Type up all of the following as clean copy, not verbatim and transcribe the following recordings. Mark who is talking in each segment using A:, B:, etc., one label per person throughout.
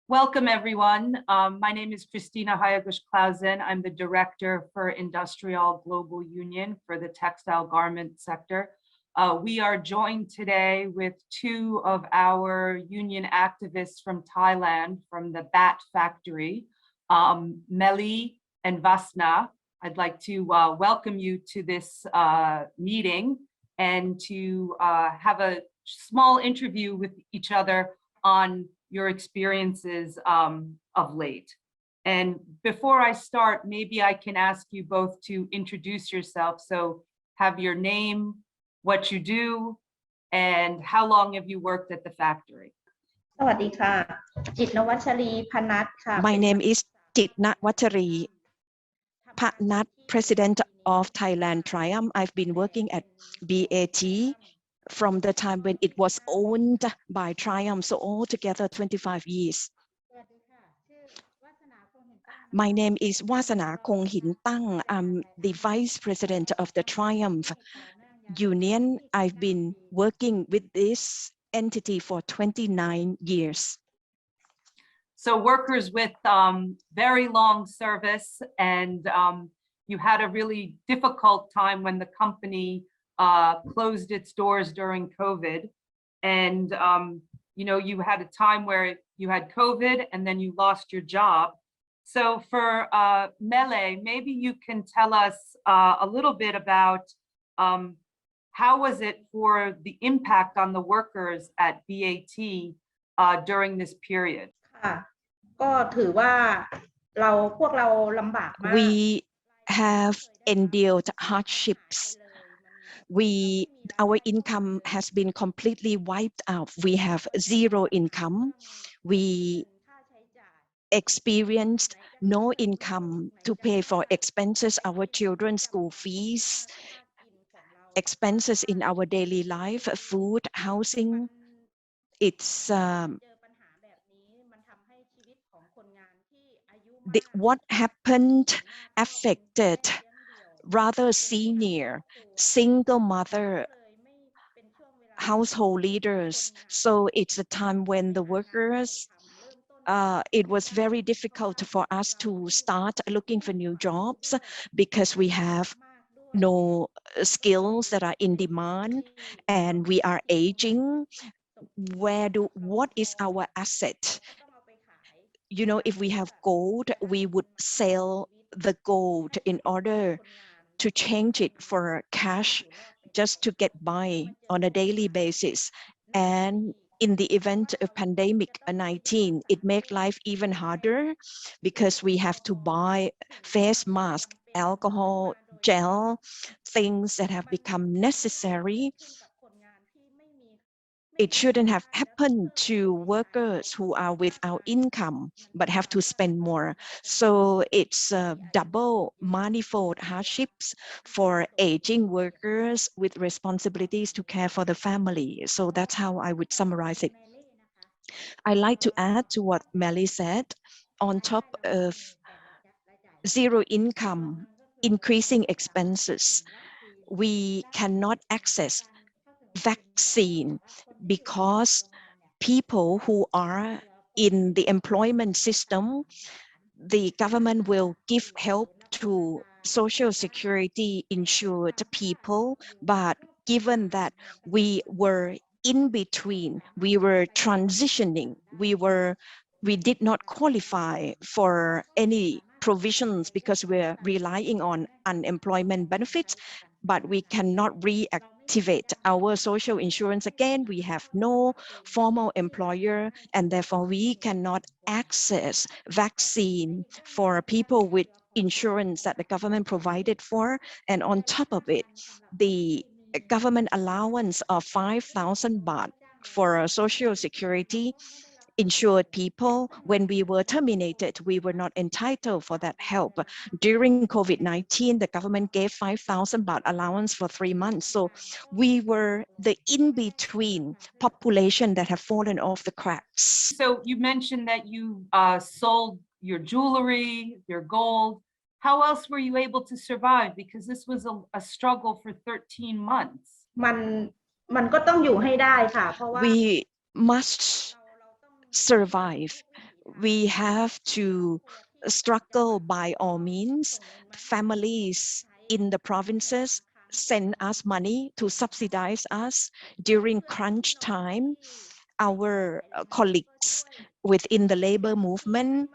A: Welcome, everyone. My name is Christina Hayagush-Clausen. I'm the Director for Industrial Global Union for the textile garment sector. We are joined today with two of our union activists from Thailand, from the BAT factory, Meli and Vasna. I'd like to welcome you to this meeting and to have a small interview with each other on your experiences of late. And before I start, maybe I can ask you both to introduce yourself. So have your name, what you do, and how long have you worked at the factory?
B: สวัสดีค่ะจิตรวัชรีพนัสค่ะ
C: My name is Thitlu Phanat, President of Thailand Triumph. I've been working at BAT from the time when it was owned by Triumph, so altogether 25 years. My name is Wasana Konghin-Tang. I'm the Vice President of the Triumph Union. I've been working with this entity for 29 years.
A: So workers with very long service, and you had a really difficult time when the company closed its doors during COVID. And you know, you had a time where you had COVID and then you lost your job. So for Mele, maybe you can tell us a little bit about how was it for the impact on the workers at BAT during this period?
B: ค่ะก็ถือว่าพวกเราลำบากมาก
C: We have endured hardships. Our income has been completely wiped out. We have zero income. We experienced no income to pay for expenses, our children's school fees, expenses in our daily life, food, housing. It's what happened affected rather senior, single mother, household leaders. So it's a time when the workers, it was very difficult for us to start looking for new jobs because we have no skills that are in demand and we are aging. What is our asset? You know, if we have gold, we would sell the gold in order to change it for cash just to get by on a daily basis. And in the event of pandemic-19, it makes life even harder because we have to buy face mask, alcohol, gel, things that have become necessary. It shouldn't have happened to workers who are without income, but have to spend more. So it's double manifold hardships for aging workers with responsibilities to care for the family. So that's how I would summarize it. I like to add to what Meli said, on top of zero income, increasing expenses, we cannot access vaccine because people who are in the employment system, the government will give help to Social Security insured people, but given that we were in between, we were transitioning, we did not qualify for any provisions because we're relying on unemployment benefits, but we cannot reactivate our social insurance again. We have no formal employer, and therefore we cannot access vaccine for people with insurance that the government provided for. And on top of it, the government allowance of 5,000 baht for Social Security insured people, when we were terminated, we were not entitled for that help. During COVID-19, the government gave 5,000 baht allowance for 3 months. So we were the in-between population that have fallen off the cracks.
A: So you mentioned that you sold your jewelry, your gold. How else were you able to survive? Because this was a struggle for 13 months.
B: มันก็ต้องอยู่ให้ได้ค่ะเพราะว่า
C: We must survive. we have to struggle by all means. Families in the provinces send us money to subsidize us during crunch time. Our colleagues within the labor movement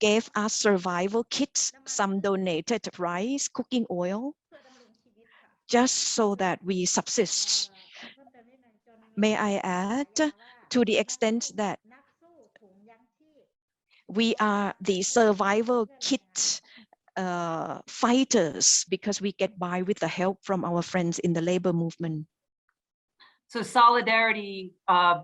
C: gave us survival kits. Some donated rice, cooking oil, just so that we subsist. May I add, to the extent that we are the survival kit fighters because we get by with the help from our friends in the labor movement.
A: So solidarity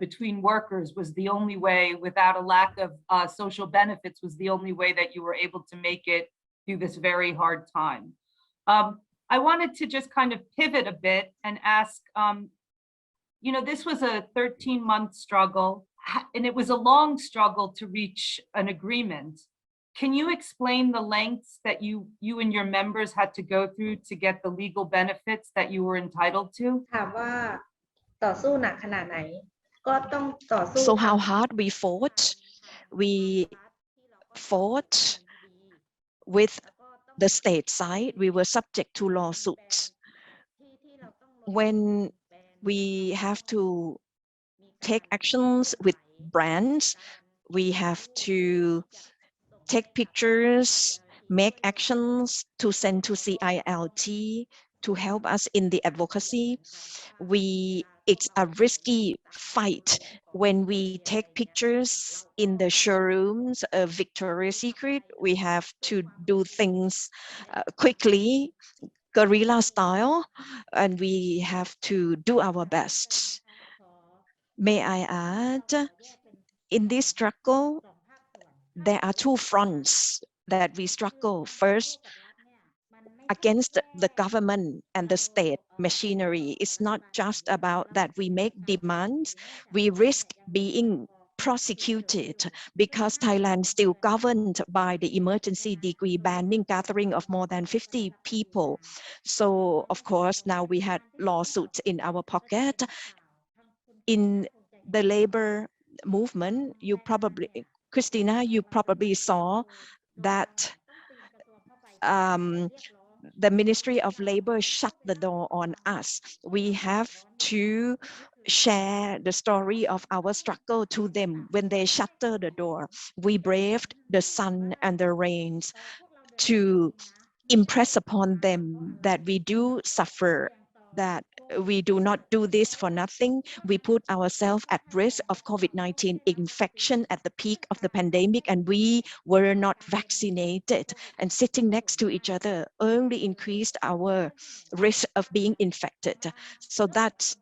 A: between workers was the only way, without a lack of social benefits, was the only way that you were able to make it through this very hard time. I wanted to just kind of pivot a bit and ask, you know, this was a 13-month struggle, and it was a long struggle to reach an agreement. Can you explain the lengths that you and your members had to go through to get the legal benefits that you were entitled to?
B: ถามว่าต่อสู้หนักขนาดไหนก็ต้องต่อสู้
C: So how hard we fought with the state side. We were subject to lawsuits. When we have to take actions with brands, we have to take pictures, make actions to send to CILT to help us in the advocacy. It's a risky fight when we take pictures in the showrooms of Victoria's Secret. We have to do things quickly, guerrilla style, and we have to do our best. May I add, in this struggle, there are two fronts that we struggle. First, against the government and the state machinery. It's not just about that we make demands. We risk being prosecuted because Thailand is still governed by the emergency decree banning gathering of more than 50 people. So of course, now we had lawsuits in our pocket. In the labor movement, Christina, you probably saw that the Ministry of Labor shut the door on us. We have to share the story of our struggle to them. When they shuttered the door, we braved the sun and the rains to impress upon them that we do suffer, that we do not do this for nothing. We put ourselves at risk of COVID-19 infection at the peak of the pandemic, and we were not vaccinated. And sitting next to each other only increased our risk of being infected. So that's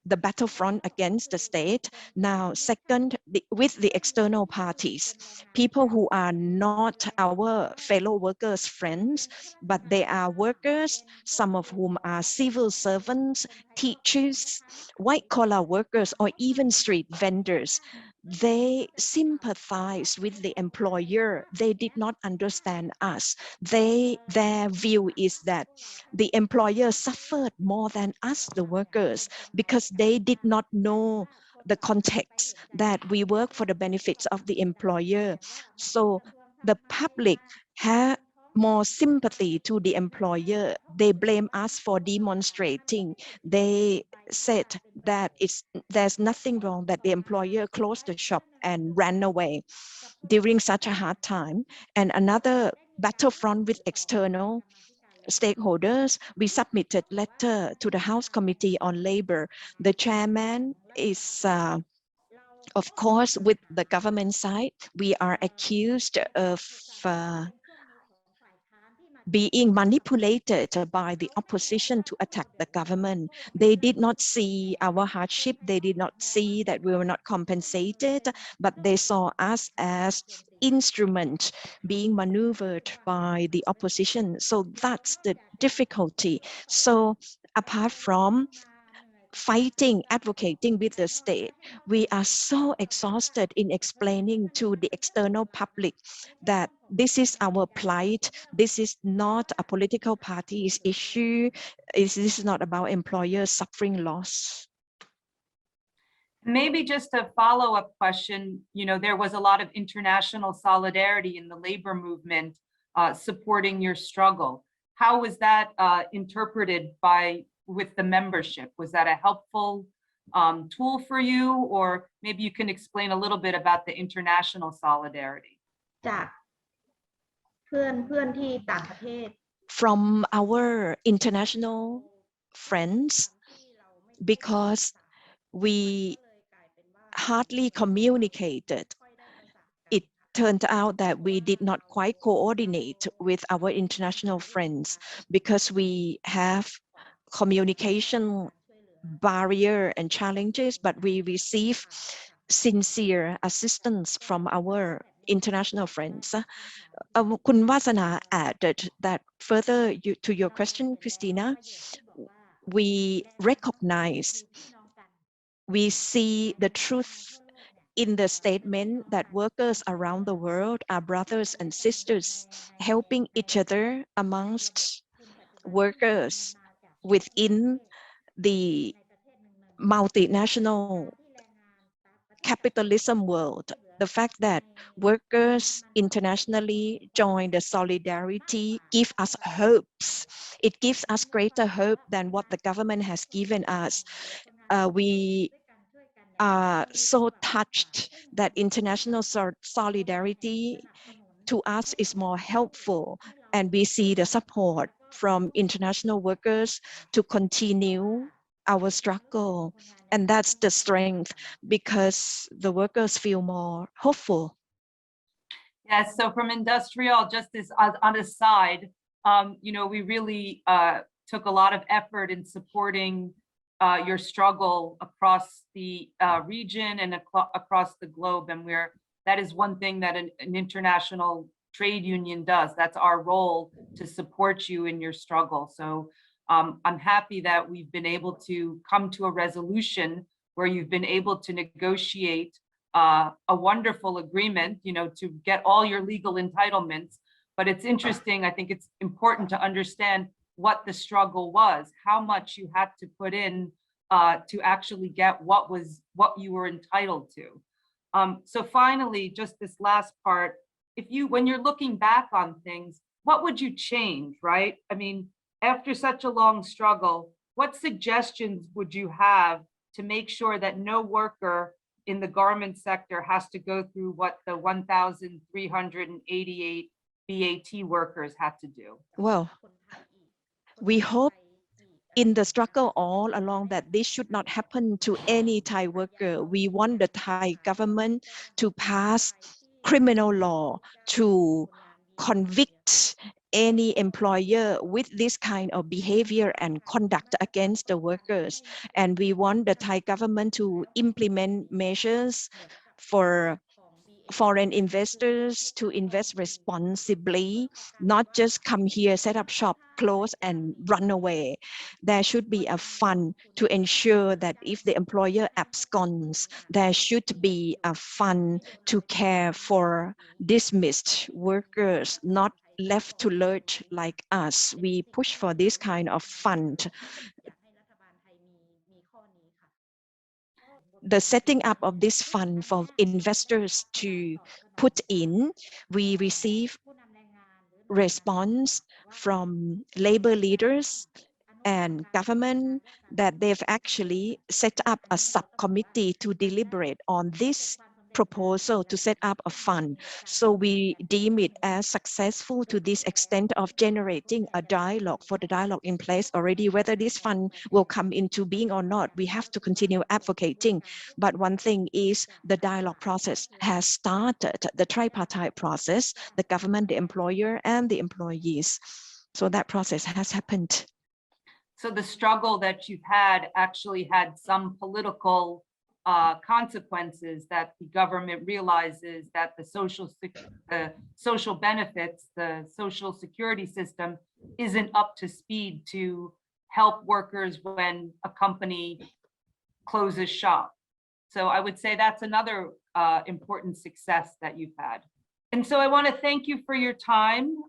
C: the battlefront against the state. Now, second, with the external parties, people who are not our fellow workers, friends, but they are workers, some of whom are civil servants, teachers, white-collar workers, or even street vendors. They sympathize with the employer. They did not understand us. Their view is that the employer suffered more than us, the workers, because they did not know the context that we work for the benefits of the employer. So the public had more sympathy to the employer. They blame us for demonstrating. They said that there's nothing wrong, that the employer closed the shop and ran away during such a hard time. And another battlefront with external stakeholders, we submitted letter to the House Committee on Labor. The chairman is of course, with the government side, we are accused of being manipulated by the opposition to attack the government. They did not see our hardship. They did not see that we were not compensated, but they saw us as instrument being maneuvered by the opposition. So that's the difficulty. So apart from fighting, advocating with the state, we are so exhausted in explaining to the external public that this is our plight. This is not a political party's issue. This is not about employers suffering loss.
A: Maybe just a follow-up question, there was a lot of international solidarity in the labor movement supporting your struggle. How was that interpreted with the membership? Was that a helpful tool for you? Or maybe you can explain a little bit about the international solidarity.
B: จากเพื่อนที่ต่างประเทศ
C: From our international friends, because we hardly communicated, it turned out that we did not quite coordinate with our international friends because we have communication barrier and challenges, but we receive sincere assistance from our international friends. Kun Vasana added that further to your question, Christina, we recognize, we see the truth in the statement that workers around the world are brothers and sisters, helping each other amongst workers within the multinational capitalism world. The fact that workers internationally join the solidarity give us hopes. It gives us greater hope than what the government has given us. We are so touched that international solidarity to us is more helpful, and we see the support from international workers to continue our struggle, and that's the strength because the workers feel more hopeful.
A: Yes, so from industrial, just as on a side, we really took a lot of effort in supporting your struggle across the region and across the globe, and that is one thing that an international trade union does. That's our role, to support you in your struggle. So I'm happy that we've been able to come to a resolution where you've been able to negotiate a wonderful agreement, to get all your legal entitlements. But it's interesting, I think it's important to understand what the struggle was, how much you had to put in to actually get what you were entitled to. So finally, just this last part, when you're looking back on things, what would you change, right? I mean, after such a long struggle, what suggestions would you have to make sure that no worker in the garment sector has to go through what the 1,388 BAT workers had to do?
C: Well, we hope in the struggle all along that this should not happen to any Thai worker. We want the Thai government to pass criminal law to convict any employer with this kind of behavior and conduct against the workers. And we want the Thai government to implement measures for foreign investors to invest responsibly, not just come here, set up shop, close and run away. There should be a fund to ensure that if the employer absconds, there should be a fund to care for dismissed workers, not left to lurch like us. We push for this kind of fund. The setting up of this fund for investors to put in, we receive response from labor leaders and government that they've actually set up a subcommittee to deliberate on this proposal to set up a fund. So we deem it as successful to this extent of generating a dialogue, for the dialogue in place already. Whether this fund will come into being or not, we have to continue advocating. But one thing is the dialogue process has started, the tripartite process, the government, the employer, and the employees. So that process has happened.
A: So the struggle that you've had actually had some political consequences, that the government realizes that the social benefits, the social security system isn't up to speed to help workers when a company closes shop. So I would say that's another important success that you've had. And so I want to thank you for your time.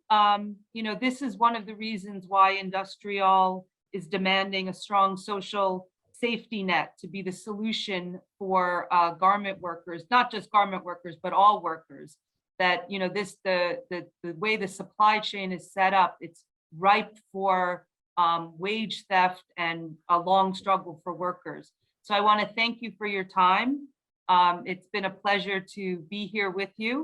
A: This is one of the reasons why Industrial is demanding a strong social safety net, to be the solution for garment workers, not just garment workers, but all workers. That, you know, the way the supply chain is set up, it's ripe for wage theft and a long struggle for workers. So I want to thank you for your time. It's been a pleasure to be here with you.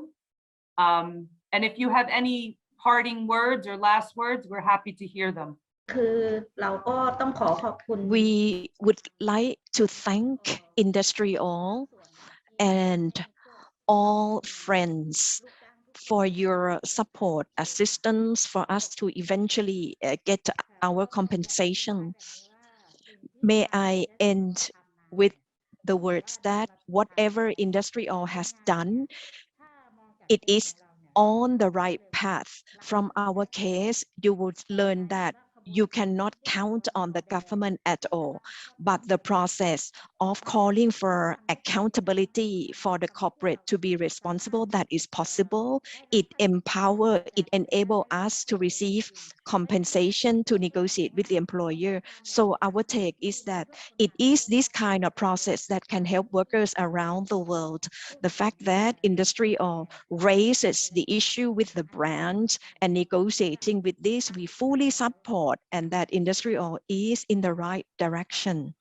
A: And if you have any parting words or last words, we're happy to hear them.
B: คือเราก็ต้องขอขอบคุณ
C: We would like to thank industry all and all friends for your support, assistance for us to eventually get our compensation. May I end with the words that whatever industry all has done, it is on the right path. From our case, you would learn that you cannot count on the government at all, but the process of calling for accountability for the corporate to be responsible, that is possible. It enable us to receive compensation to negotiate with the employer. So our take is that it is this kind of process that can help workers around the world. The fact that industry raises the issue with the brands and negotiating with this, we fully support, and that industry is in the right direction.